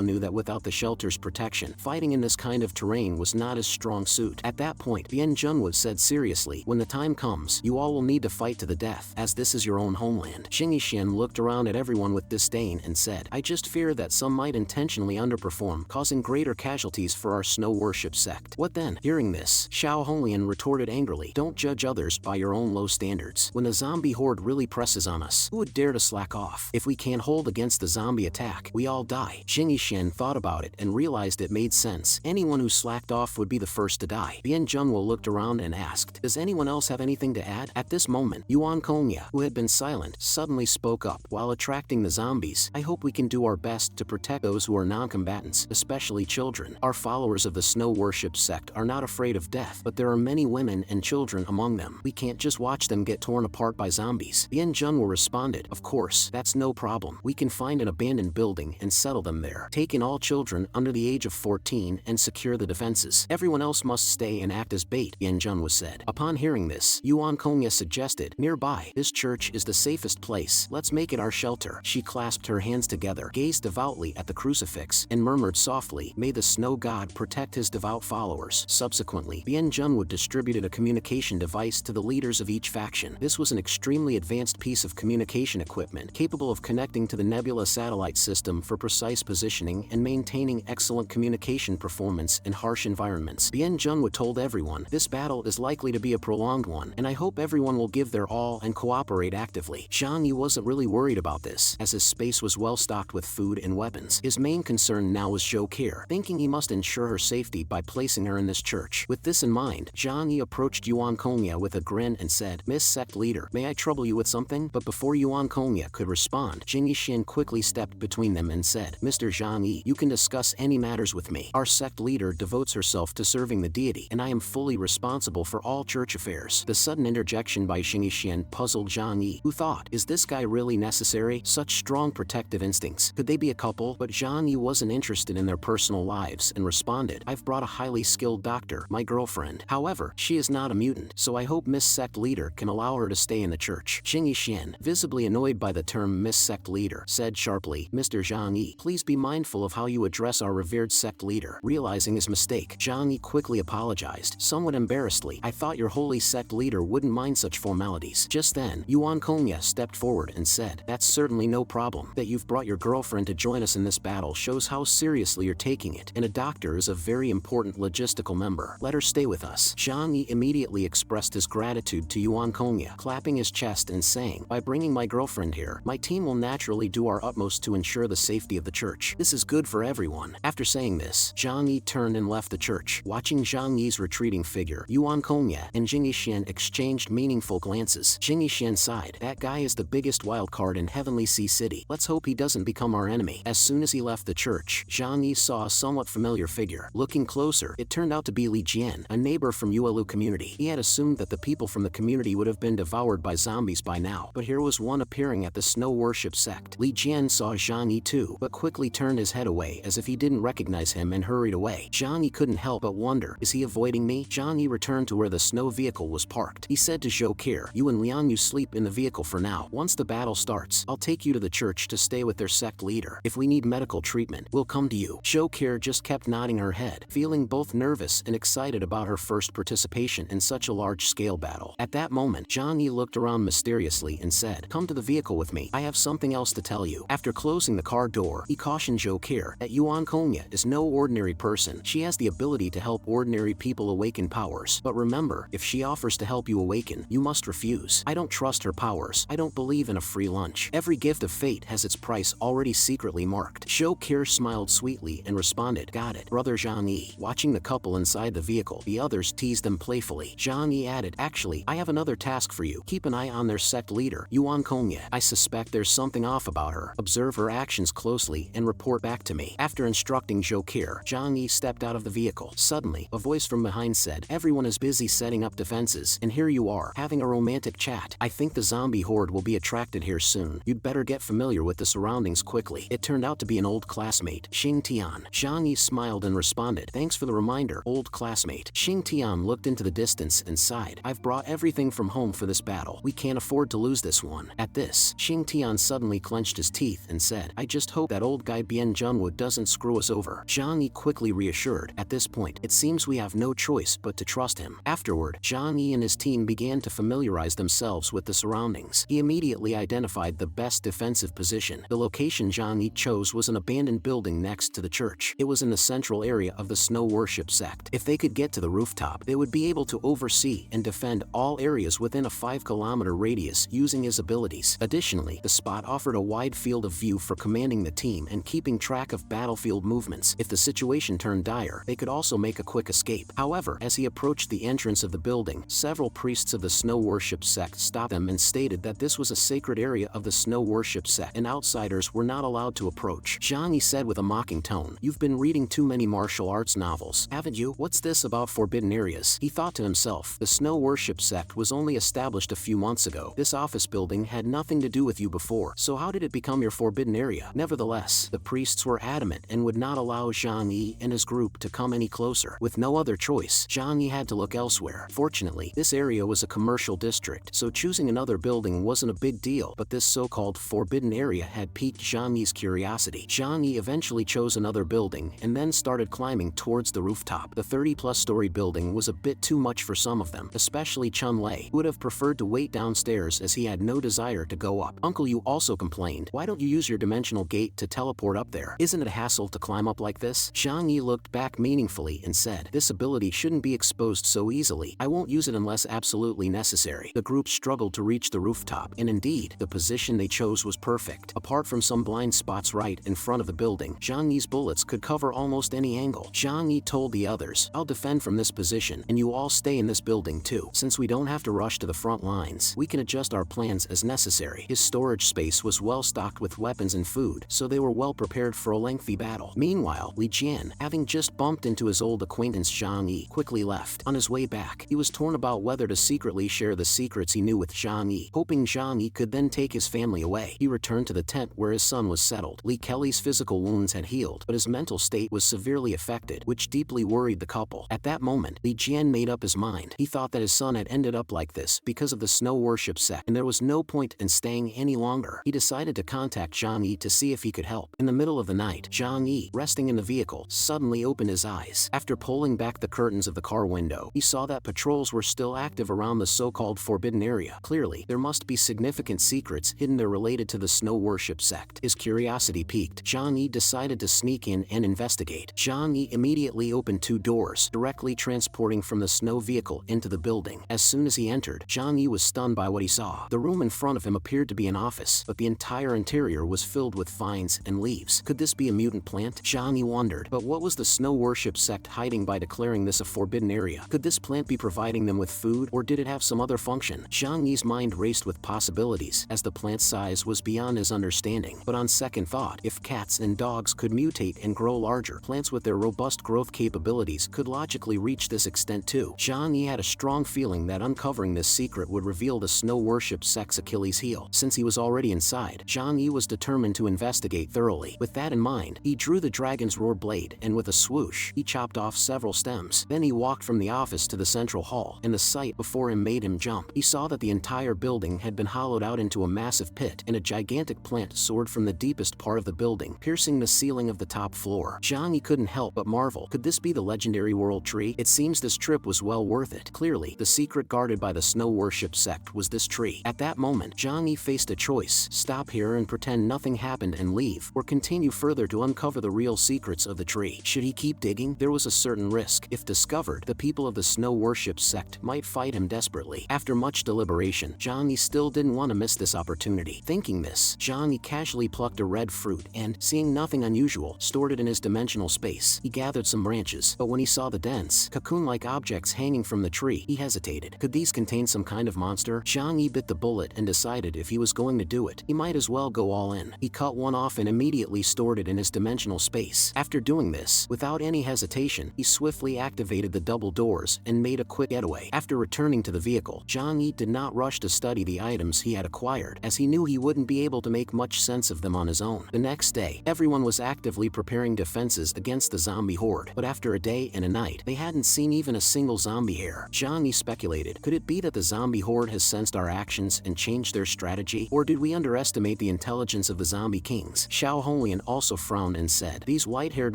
knew that without the shelter's protection, fighting in this kind of terrain was not his strong suit. At that point, Bian Junwu said seriously, "When the time comes, you all will need to fight to the death, as this is your own homeland." Xing Yixin looked around at everyone with disdain and said, "I just fear that some might intentionally underperform, causing greater casualties for our snow worship sect." "What then?" Hearing this, Xiao Honglian retorted angrily, "Don't judge others by your own low standards. When the zombie horde really presses on us, who would dare to slack off? If we can't hold against the zombie attack, we all die." Xing Yixin thought about it and realized it made sense. Anyone who slacked off would be the first to die. Bian Junwu looked around and asked, "Does anyone else have anything to add?" At this moment, Yuan Kongya, who had been silent, suddenly spoke up. "While attracting the zombies, I hope we can do our best to protect those who are non-combatants, especially children. Our followers of the snow worship sect are not afraid of death, but there are many women and children among them. We can't just watch them get torn apart by zombies." Bian Junwu responded, "Of course, that's no problem. We can find an abandoned building and settle them there. Take in all children under the age of 14 and secure the defenses. Everyone else must stay and act as bait," Bian Junwu said. Upon hearing this, Yuan Kongya suggested, "Nearby, this church is the safest place. Let's make it our shelter." She clasped her hands together, gazed devoutly at the crucifix, and murmured softly, "May the snow god protect his devout followers." Subsequently, Bian Junwu distributed a communication device to the leaders of each faction. This was an extremely advanced piece of communication equipment, capable of connecting to the Nebula satellite system for precise positioning and maintaining excellent communication performance in harsh environments. Bian Junwu told everyone, "This battle is likely to be a prolonged one, and I hope everyone will give their all and cooperate actively." Zhang Yi wasn't really worried about this, as his space was well stocked with with food and weapons. His main concern now was Zhou Keir, thinking he must ensure her safety by placing her in this church. With this in mind, Zhang Yi approached Yuan Kongya with a grin and said, "Miss Sect Leader, may I trouble you with something?" But before Yuan Kongya could respond, Jing Yixin quickly stepped between them and said, "Mr. Zhang Yi, you can discuss any matters with me. Our sect leader devotes herself to serving the deity, and I am fully responsible for all church affairs." The sudden interjection by Jing Yixin puzzled Zhang Yi, who thought, is this guy really necessary? Such strong protective instincts. Could they be a couple? But Zhang Yi wasn't interested in their personal lives and responded, "I've brought a highly skilled doctor, my girlfriend. However, she is not a mutant, so I hope Miss Sect Leader can allow her to stay in the church." Jing Yixin, visibly annoyed by the term Miss Sect Leader, said sharply, "Mr. Zhang Yi, please be mindful of how you address our revered sect leader." Realizing his mistake, Zhang Yi quickly apologized, somewhat embarrassedly. "I thought your holy sect leader wouldn't mind such formalities." Just then, Yuan Kongya stepped forward and said, "That's certainly no problem. That you've brought your girlfriend to join us in this battle shows how seriously you're taking it, and a doctor is a very important logistical member. Let her stay with us." Zhang Yi immediately expressed his gratitude to Yuan Kongya, clapping his chest and saying, "By bringing my girlfriend here, my team will naturally do our utmost to ensure the safety of the church. This is good for everyone." After saying this, Zhang Yi turned and left the church. Watching Zhang Yi's retreating figure, Yuan Kongya and Jing Yixin exchanged meaningful glances. Jing Yixin sighed, "That guy is the biggest wild card in Heavenly Sea City. Let's hope he doesn't become our enemy." As soon as he left the church, Zhang Yi saw a somewhat familiar figure. Looking closer, it turned out to be Li Jian, a neighbor from Yuelu community. He had assumed that the people from the community would have been devoured by zombies by now, but here was one appearing at the snow worship sect. Li Jian saw Zhang Yi too, but quickly turned his head away as if he didn't recognize him and hurried away. Zhang Yi couldn't help but wonder, is he avoiding me? Zhang Yi returned to where the snow vehicle was parked. He said to Zhou Keir, "You and Lian Yu sleep in the vehicle for now. Once the battle starts, I'll take you to the church to stay with their sect leader. If we need medical treatment, we'll come to you." Zhou Keir just kept nodding her head, feeling both nervous and excited about her first participation in such a large-scale battle. At that moment, Zhang Yi looked around mysteriously and said, "Come to the vehicle with me. I have something else to tell you." After closing the car door, he cautioned Zhou Keir that Yuan Kongya is no ordinary person. She has the ability to help ordinary people awaken powers. But remember, if she offers to help you awaken, you must refuse. I don't trust her powers. I don't believe in a free lunch. Every gift of fate has its price already secretly marked. Zhou Keir smiled sweetly and responded, "Got it, brother Zhang Yi." Watching the couple inside the vehicle, the others teased them playfully. Zhang Yi added, "Actually, I have another task for you. Keep an eye on their sect leader, Yuan Kongya. I suspect there's something off about her. Observe her actions closely and report back to me." After instructing Zhou Keir, Zhang Yi stepped out of the vehicle. Suddenly, a voice from behind said, "Everyone is busy setting up defenses, and here you are, having a romantic chat. I think the zombie horde will be attracted here soon. You'd better get familiar with the surroundings quickly." It turned out to be an old classmate, Xing Tian. Zhang Yi smiled and responded, "Thanks for the reminder, old classmate." Xing Tian looked into the distance and sighed, "I've brought everything from home for this battle. We can't afford to lose this one." At this, Xing Tian suddenly clenched his teeth and said, "I just hope that old guy Bian Junwu doesn't screw us over." Zhang Yi quickly reassured, "At this point, it seems we have no choice but to trust him." Afterward, Zhang Yi and his team began to familiarize themselves with the surroundings. He immediately identified the best defensive position. The location Zhang Yi chose was an abandoned building next to the church. It was in the central area of the snow worship sect. If they could get to the rooftop, they would be able to oversee and defend all areas within a 5-kilometer radius using his abilities. Additionally, the spot offered a wide field of view for commanding the team and keeping track of battlefield movements. If the situation turned dire, they could also make a quick escape. However, as he approached the entrance of the building, several priests of the snow worship sect stopped him and stated that this was a sacred area of the snow worship sect and outsiders were not allowed to approach. Zhang Yi said with a mocking tone, "You've been reading too many martial arts novels, haven't you? What's this about forbidden areas?" He thought to himself, the snow worship sect was only established a few months ago. This office building had nothing to do with you before, so how did it become your forbidden area? Nevertheless, the priests were adamant and would not allow Zhang Yi and his group to come any closer. With no other choice, Zhang Yi had to look elsewhere. Fortunately, this area was a commercial district, so choosing another building wasn't a big deal, but this so-called forbidden area had piqued Zhang Yi's curiosity. Zhang Yi eventually chose another building and then started climbing towards the rooftop. The 30-plus story building was a bit too much for some of them, especially Chun Lei, who would have preferred to wait downstairs as he had no desire to go up. Uncle Yu also complained, "Why don't you use your dimensional gate to teleport up there? Isn't it a hassle to climb up like this?" Zhang Yi looked back meaningfully and said, "This ability shouldn't be exposed so easily. I won't use it unless absolutely necessary." The group struggled to reach the rooftop, and indeed, the position they chose was perfect. Apart from some blind spots right in front of the building. Zhang Yi's bullets could cover almost any angle. Zhang Yi told the others, "I'll defend from this position, and you all stay in this building too. Since we don't have to rush to the front lines, we can adjust our plans as necessary." His storage space was well stocked with weapons and food, so they were well prepared for a lengthy battle. Meanwhile, Li Jian, having just bumped into his old acquaintance Zhang Yi, quickly left. On his way back, he was torn about whether to secretly share the secrets he knew with Zhang Yi, hoping Zhang Yi could then take his family away. He returned to the tent where his son was settled. Li Kelly's physical wounds had healed, but his mental state was severely affected, which deeply worried the couple. At that moment, Li Jian made up his mind. He thought that his son had ended up like this because of the snow worship sect, and there was no point in staying any longer. He decided to contact Zhang Yi to see if he could help. In the middle of the night, Zhang Yi, resting in the vehicle, suddenly opened his eyes. After pulling back the curtains of the car window, he saw that patrols were still active around the so-called forbidden area. Clearly, there must be significant secrets hidden there related to the snow worship sect. His curiosity piqued. Zhang Yi decided to sneak in and investigate. Zhang Yi immediately opened two doors, directly transporting from the snow vehicle into the building. As soon as he entered, Zhang Yi was stunned by what he saw. The room in front of him appeared to be an office, but the entire interior was filled with vines and leaves. Could this be a mutant plant? Zhang Yi wondered. But what was the snow worship sect hiding by declaring this a forbidden area? Could this plant be providing them with food, or did it have some other function? Zhang Yi's mind raced with possibilities, as the plant's size was beyond his understanding. But on second thought, if cats and dogs could mutate and grow larger, plants with their robust growth capabilities could logically reach this extent too. Zhang Yi had a strong feeling that uncovering this secret would reveal the snow worship sect's Achilles heel. Since he was already inside, Zhang Yi was determined to investigate thoroughly. With that in mind, he drew the dragon's roar blade, and with a swoosh, he chopped off several stems. Then he walked from the office to the central hall, and the sight before him made him jump. He saw that the entire building had been hollowed out into a massive pit, and a gigantic plant soared from the deepest part of the building, piercing the ceiling of the top floor. Zhang Yi couldn't help but marvel. Could this be the legendary world tree? It seems this trip was well worth it. Clearly, the secret guarded by the snow worship sect was this tree. At that moment, Zhang Yi faced a choice: stop here and pretend nothing happened and leave, or continue further to uncover the real secrets of the tree. Should he keep digging? There was a certain risk. If discovered, the people of the snow worship sect might fight him desperately. After much deliberation, Zhang Yi still didn't want to miss this opportunity. Thinking this, Zhang Yi casually plucked a red fruit and, seeing nothing unusual, stored it in his dimensional space. He gathered some branches, but when he saw the dense, cocoon-like objects hanging from the tree, he hesitated. Could these contain some kind of monster? Zhang Yi bit the bullet and decided if he was going to do it, he might as well go all in. He cut one off and immediately stored it in his dimensional space. After doing this, without any hesitation, he swiftly activated the double doors and made a quick getaway. After returning to the vehicle, Zhang Yi did not rush to study the items he had acquired, as he knew he wouldn't be able to make much sense of them on his own. The next day, everyone was actively preparing defenses against the zombie horde, but after a day and a night, they hadn't seen even a single zombie hair. Zhang Yi speculated, could it be that the zombie horde has sensed our actions and changed their strategy, or did we underestimate the intelligence of the zombie kings? Xiao Honglian also frowned and said, these white-haired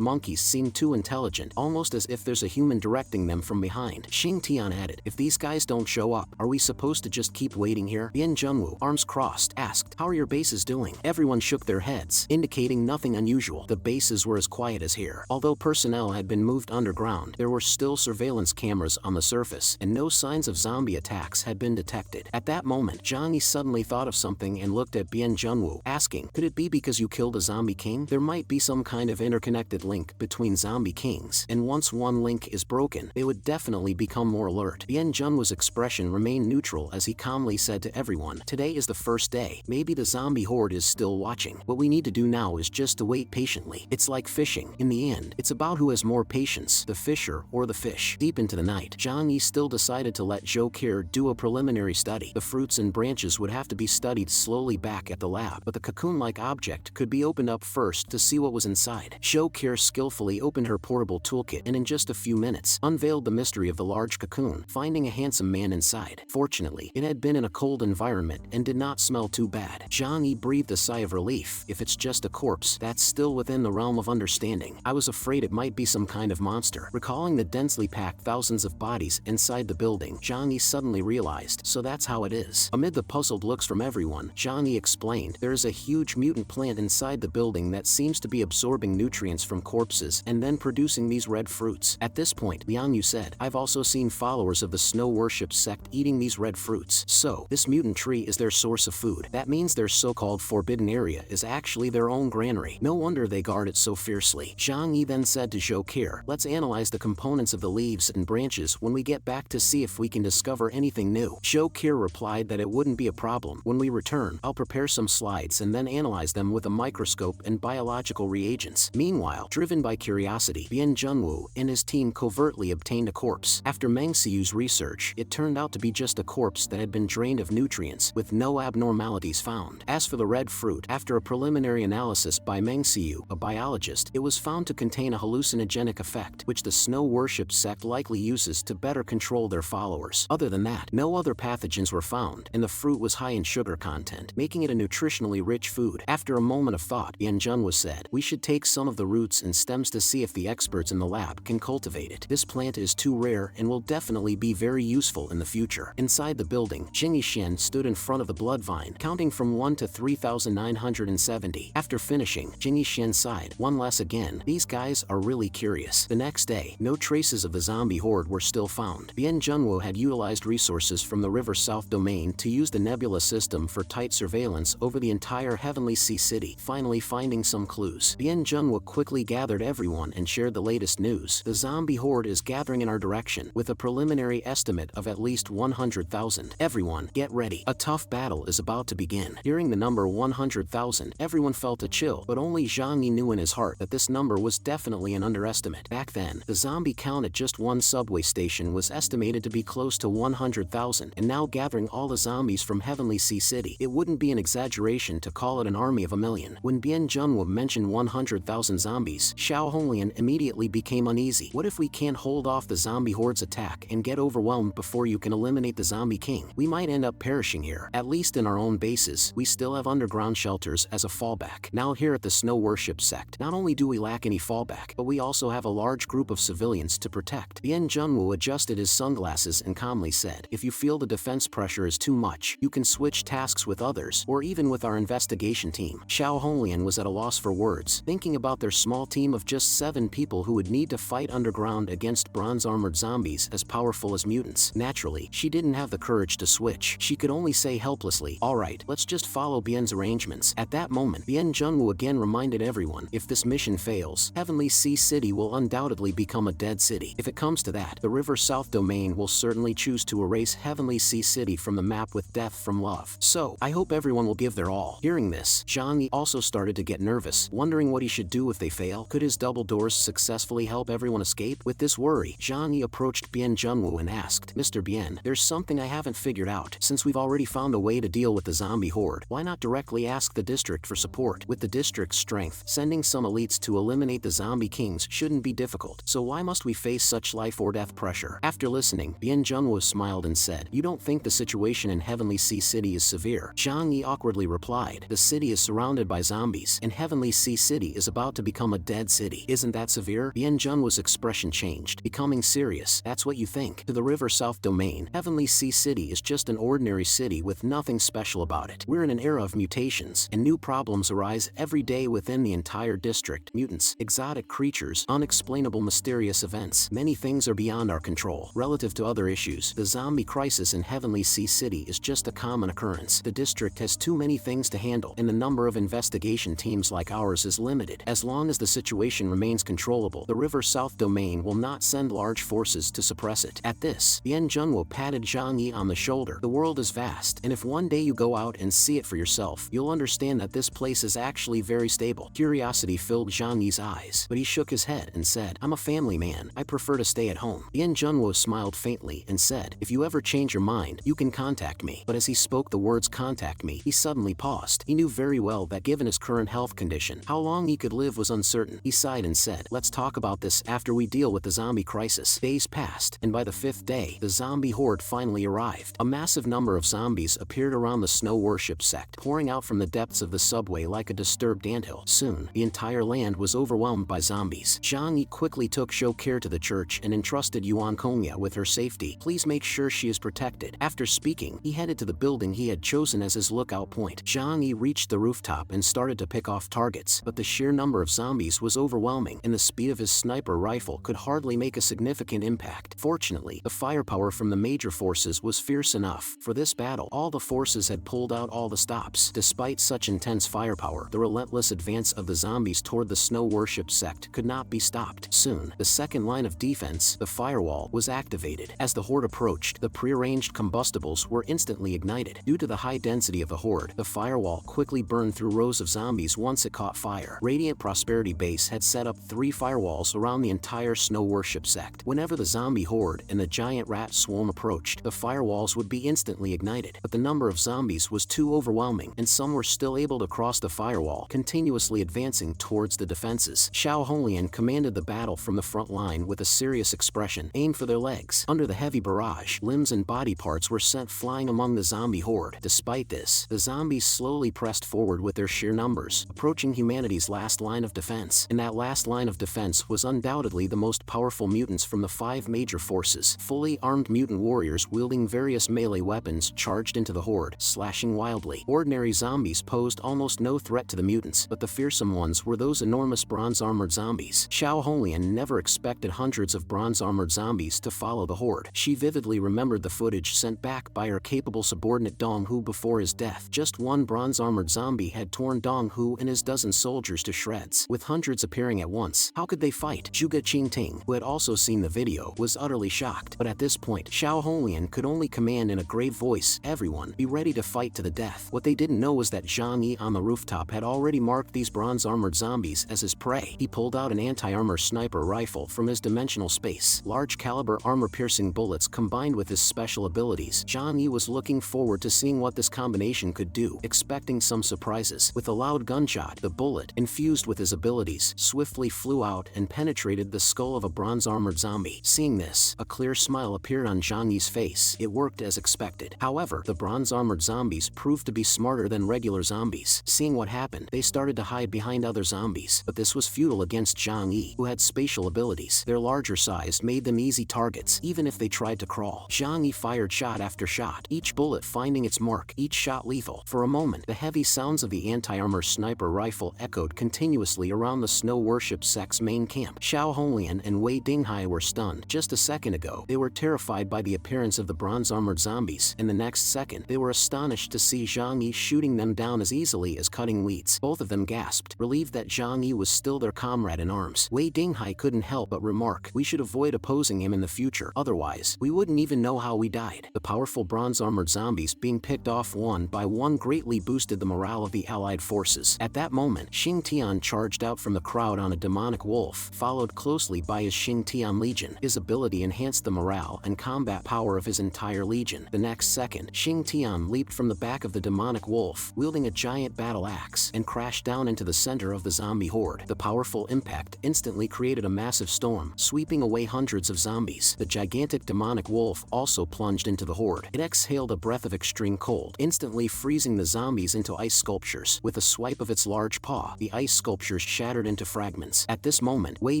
monkeys seem too intelligent, almost as if there's a human directing them from behind. Xing Tian added, if these guys don't show up, are we supposed to just keep waiting here? Yan Junwu, arms crossed, asked, how are your bases doing? Everyone shook their heads, indicating nothing unusual. The bases were as quiet as here. Although personnel had been moved underground, there were still surveillance cameras on the surface, and no signs of zombie attacks had been detected. At that moment, Zhang Yi suddenly thought of something and looked at Bian Junwu, asking, could it be because you killed a zombie king? There might be some kind of interconnected link between zombie kings, and once one link is broken, they would definitely become more alert. Bian Junwu's expression remained neutral as he calmly said to everyone, today is the first day. Maybe the zombie horde is still watching. What we need to do now is just to wait patiently. It's like fishing. In the end, it's about who has more patience, the fisher or the fish. Deep into the night, Zhang Yi still decided to let Zhou Qi do a preliminary study. The fruits and branches would have to be studied slowly back at the lab, but the cocoon-like object could be opened up first to see what was inside. Zhou Qi skillfully opened her portable toolkit and in just a few minutes, unveiled the mystery of the large cocoon, finding a handsome man inside. Fortunately, it had been in a cold environment and did not smell too bad. Zhang Yi breathed a sigh of relief. If it's just a corpse, that's still within the realm of understanding. I was afraid it might be some kind of monster. Recalling the densely packed thousands of bodies inside the building, Zhang Yi suddenly realized, so that's how it is. Amid the puzzled looks from everyone, Zhang Yi explained, there is a huge mutant plant inside the building that seems to be absorbing nutrients from corpses and then producing these red fruits. At this point, Liang Yu said, I've also seen followers of the snow worship sect eating these red fruits. So, this mutant tree is their source of food. That means their so-called forbidden area area is actually their own granary. No wonder they guard it so fiercely. Zhang Yi then said to Zhou Qi, let's analyze the components of the leaves and branches when we get back to see if we can discover anything new. Zhou Qi replied that it wouldn't be a problem. When we return, I'll prepare some slides and then analyze them with a microscope and biological reagents. Meanwhile, driven by curiosity, Bian Junwoo and his team covertly obtained a corpse. After Meng Xiu's research, it turned out to be just a corpse that had been drained of nutrients, with no abnormalities found. As for the red fruit, after a preliminary analysis by Meng Xiu, a biologist, it was found to contain a hallucinogenic effect, which the Snow Worship sect likely uses to better control their followers. Other than that, no other pathogens were found, and the fruit was high in sugar content, making it a nutritionally rich food. After a moment of thought, Bian Junwoo said, we should take some of the roots and stems to see if the experts in the lab can cultivate it. This plant is too rare and will definitely be very useful in the future. Inside the building, Jing Yishen stood in front of the blood vine, counting from 1 to 3,970. After finishing, Jing Yishen sighed, one less again. These guys are really curious. The next day, no traces of the zombie horde were still found. Bian Junwoo had utilized resources from the River South domain to use the nebula system for tight surveillance over the entire Heavenly Sea City, finally finding some clues. Bian Junwoo quickly gathered everyone and shared the latest news. The zombie horde is gathering in our direction, with a preliminary estimate of at least 100,000. Everyone, get ready. A tough battle is about to begin. Hearing the number 100,000, everyone felt a chill, but only Zhang Yi knew in his heart that this number was definitely an underestimate. Back then, the zombie count at just one subway station was estimated to be close to 100,000, and now gathering all the zombies from Heavenly Sea City, it wouldn't be an exaggeration to call it an army of 1,000,000. When Bian Junwoo mentioned 100,000 zombies, Xiao Honglian immediately became uneasy. What if we can't hold off the zombie horde's attack and get overwhelmed before you can eliminate the zombie king? We might end up perishing here. At least in our own bases, we still have underground shelters as a fallback. Now here at the Snow Worship sect, not only do we lack any fallback, but we also have a large group of civilians to protect. Bian Junwoo adjusted his sunglasses and calmly said, if you feel the defense pressure is too much, you can switch tasks with others, or even with our investigation team. Xiao Honglian was at a loss for words, thinking about their small team of just 7 people who would need to fight underground against bronze-armored zombies as powerful as mutants. Naturally, she didn't have the courage to switch. She could only say helplessly, alright, let's just follow Bian's arrangements. At that moment, Bian Junwoo again reminded everyone, if this mission fails, Heavenly Sea City will undoubtedly become a dead city. If it comes to that, the River South domain will certainly choose to erase Heavenly Sea City from the map with death from love. So, I hope everyone will give their all. Hearing this, Zhang Yi also started to get nervous, wondering what he should do if they fail. Could his double doors successfully help everyone escape? With this worry, Zhang Yi approached Bian Junwoo and asked, Mr. Bian, there's something I haven't figured out. Since we've already found a way to deal with the zombie horde, why not directly ask the district for support? With the district's strength, sending some elites to eliminate the zombie kings shouldn't be difficult, so why must we face such life or death pressure? After listening, Bian Junwoo smiled and said, you don't think the situation in Heavenly Sea City is severe? Zhang Yi awkwardly replied, the city is surrounded by zombies, and Heavenly Sea City is about to become a dead city. Isn't that severe? Bian Junwoo's expression changed, becoming serious. That's what you think? To the River South domain, Heavenly Sea City is just an ordinary city with nothing special about it. We're in an era of mutations, and new problems arise every day within the entire district. Mutants, exotic creatures, unexplainable mysterious events. Many things are beyond our control. Relative to other issues, the zombie crisis in Heavenly Sea City is just a common occurrence. The district has too many things to handle, and the number of investigation teams like ours is limited. As long as the situation remains controllable, the River South domain will not send large forces to suppress it. At this, Bian Junwoo patted Zhang Yi on the shoulder. The world is vast, and if one day you go out and see it for yourself, you'll understand that this place is actually very stable. Curiosity filled Zhang Yi's eyes, but he shook his head and said, I'm a family man. I prefer to stay at home. Bian Junwoo smiled faintly and said, if you ever change your mind, you can contact me. But as he spoke the words contact me, he suddenly paused. He knew very well that given his current health condition, how long he could live was uncertain. He sighed and said, let's talk about this after we deal with the zombie crisis. Days passed, and by the 5th day, the zombie horde finally arrived. A massive number of zombies appeared around the Snow Worship sect, pouring out from the depths of the subway like a disturbed anthill. Soon, the entire land was overwhelmed by zombies. Zhang Yi quickly took Zhou Qi to the church and entrusted Yuan Kongya with her safety. Please make sure she is protected. After speaking, he headed to the building he had chosen as his lookout point. Zhang Yi reached the rooftop and started to pick off targets, but the sheer number of zombies was overwhelming, and the speed of his sniper rifle could hardly make a significant impact. Fortunately, the firepower from the major forces was fierce enough. For this battle, all the forces had pulled out all the stops. Despite such such intense firepower, the relentless advance of the zombies toward the snow worship sect could not be stopped. Soon, the second line of defense, the firewall, was activated. As the horde approached, the prearranged combustibles were instantly ignited. Due to the high density of the horde, the firewall quickly burned through rows of zombies once it caught fire. Radiant Prosperity Base had set up 3 firewalls around the entire snow worship sect. Whenever the zombie horde and the giant rat swarm approached, the firewalls would be instantly ignited. But the number of zombies was too overwhelming, and some were still able to cross the firewall, continuously advancing towards the defenses. Xiao Honglian commanded the battle from the front line with a serious expression. Aim for their legs. Under the heavy barrage, limbs and body parts were sent flying among the zombie horde. Despite this, the zombies slowly pressed forward with their sheer numbers, approaching humanity's last line of defense. And that last line of defense was undoubtedly the most powerful mutants from the 5 major forces. Fully armed mutant warriors wielding various melee weapons charged into the horde, slashing wildly. Ordinary zombies posed almost no threat to the mutants, but the fearsome ones were those enormous bronze-armored zombies. Xiao Honglian never expected hundreds of bronze-armored zombies to follow the horde. She vividly remembered the footage sent back by her capable subordinate Dong Hu before his death. Just one bronze-armored zombie had torn Dong Hu and his dozen soldiers to shreds. With hundreds appearing at once, how could they fight? Zhuge Qingting, who had also seen the video, was utterly shocked. But at this point, Xiao Honglian could only command in a grave voice, "Everyone, be ready to fight to the death." What they didn't know was that Zhang Yi on the rooftop had already marked these bronze-armored zombies as his prey. He pulled out an anti-armor sniper rifle from his dimensional space. Large-caliber armor-piercing bullets combined with his special abilities. Zhang Yi was looking forward to seeing what this combination could do, expecting some surprises. With a loud gunshot, the bullet, infused with his abilities, swiftly flew out and penetrated the skull of a bronze-armored zombie. Seeing this, a clear smile appeared on Zhang Yi's face. It worked as expected. However, the bronze-armored zombies proved to be smarter than regular zombies. Seeing what happened, they started to hide behind other zombies, but this was futile against Zhang Yi, who had spatial abilities. Their larger size made them easy targets, even if they tried to crawl. Zhang Yi fired shot after shot, each bullet finding its mark, each shot lethal. For a moment, the heavy sounds of the anti-armor sniper rifle echoed continuously around the snow worship sect's main camp. Xiao Honglian and Wei Dinghai were stunned. Just a second ago, they were terrified by the appearance of the bronze-armored zombies, and the next second, they were astonished to see Zhang Yi shooting them down as easily as cutting weeds. Both of them gasped, relieved that Zhang Yi was still their comrade in arms. Wei Dinghai couldn't help but remark, "We should avoid opposing him in the future, otherwise, we wouldn't even know how we died." The powerful bronze-armored zombies being picked off one by one greatly boosted the morale of the allied forces. At that moment, Xing Tian charged out from the crowd on a demonic wolf, followed closely by his Xing Tian Legion. His ability enhanced the morale and combat power of his entire legion. The next second, Xing Tian leaped from the back of the demonic wolf, wielding a giant battle axe, and crashed down into the center of the zombie horde. The powerful impact instantly created a massive storm, sweeping away hundreds of zombies. The gigantic demonic wolf also plunged into the horde. It exhaled a breath of extreme cold, instantly freezing the zombies into ice sculptures. With a swipe of its large paw, the ice sculptures shattered into fragments. At this moment, Wei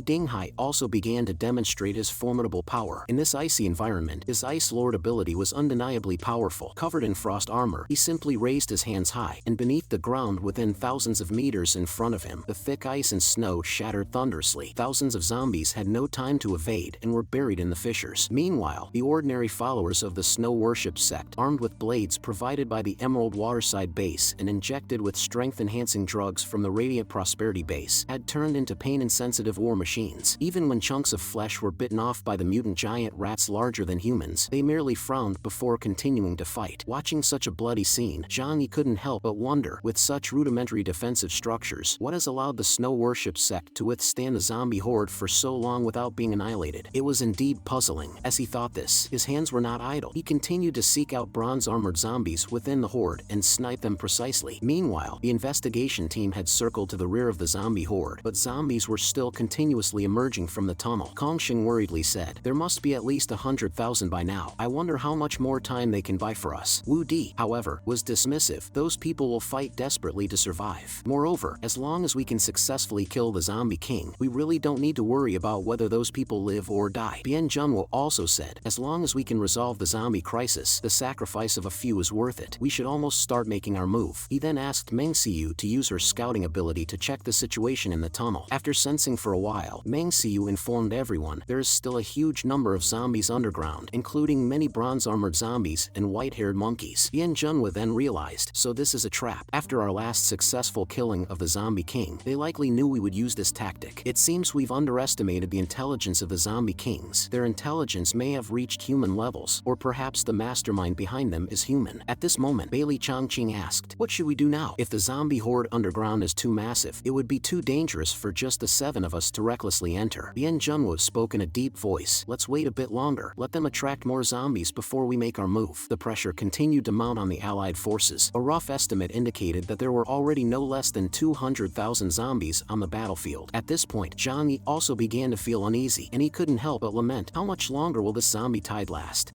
Dinghai also began to demonstrate his formidable power. In this icy environment, his Ice Lord ability was undeniably powerful. Covered in frost armor, he simply raised his hands high, and beneath the ground within thousands of meters in front of him, the thick ice and snow shattered thunderously. Thousands of zombies had no time to evade and were buried in the fissures. Meanwhile, the ordinary followers of the snow worship sect, armed with blades provided by the Emerald Waterside base and injected with strength-enhancing drugs from the Radiant Prosperity base, had turned into pain-insensitive war machines. Even when chunks of flesh were bitten off by the mutant giant rats larger than humans, they merely frowned before continuing to fight. Watching such a bloody scene, Zhang Yi couldn't help but wonder, with such rudimentary defensive structures, what has allowed the snow worship sect to withstand the zombie horde for so long without being annihilated? It was indeed puzzling. As he thought this, his hands were not idle. He continued to seek out bronze-armored zombies within the horde and snipe them precisely. Meanwhile, the investigation team had circled to the rear of the zombie horde, but zombies were still continuously emerging from the tunnel. Kongxing worriedly said, "There must be at least 100,000 by now. I wonder how much more time they can buy for us." Wu Di, however, was dismissive. "Those people will fight desperately to survive. Moreover, as long as we can successfully kill the zombie king, we really don't need to worry about whether those people live or die." Bian Junwo also said, "As long as we can resolve the zombie crisis, the sacrifice of a few is worth it. We should almost start making our move." He then asked Meng Xiu to use her scouting ability to check the situation in the tunnel. After sensing for a while, Meng Xiu informed everyone there is still a huge number of zombies underground, including many bronze-armored zombies and white-haired monkeys. Bian Junwo then realized, so this is a trap. trap. After our last successful killing of the zombie king, they likely knew we would use this tactic. It seems we've underestimated the intelligence of the zombie kings. Their intelligence may have reached human levels, or perhaps the mastermind behind them is human. At this moment, Bailey Chongqing asked, "What should we do now? If the zombie horde underground is too massive, it would be too dangerous for just the 7 of us to recklessly enter." Bien Junwo spoke in a deep voice. "Let's wait a bit longer. Let them attract more zombies before we make our move." The pressure continued to mount on the Allied forces. A rough estimate indicated that there were already no less than 200,000 zombies on the battlefield. At this point, Zhang Yi also began to feel uneasy, and he couldn't help but lament, how much longer will this zombie tide last?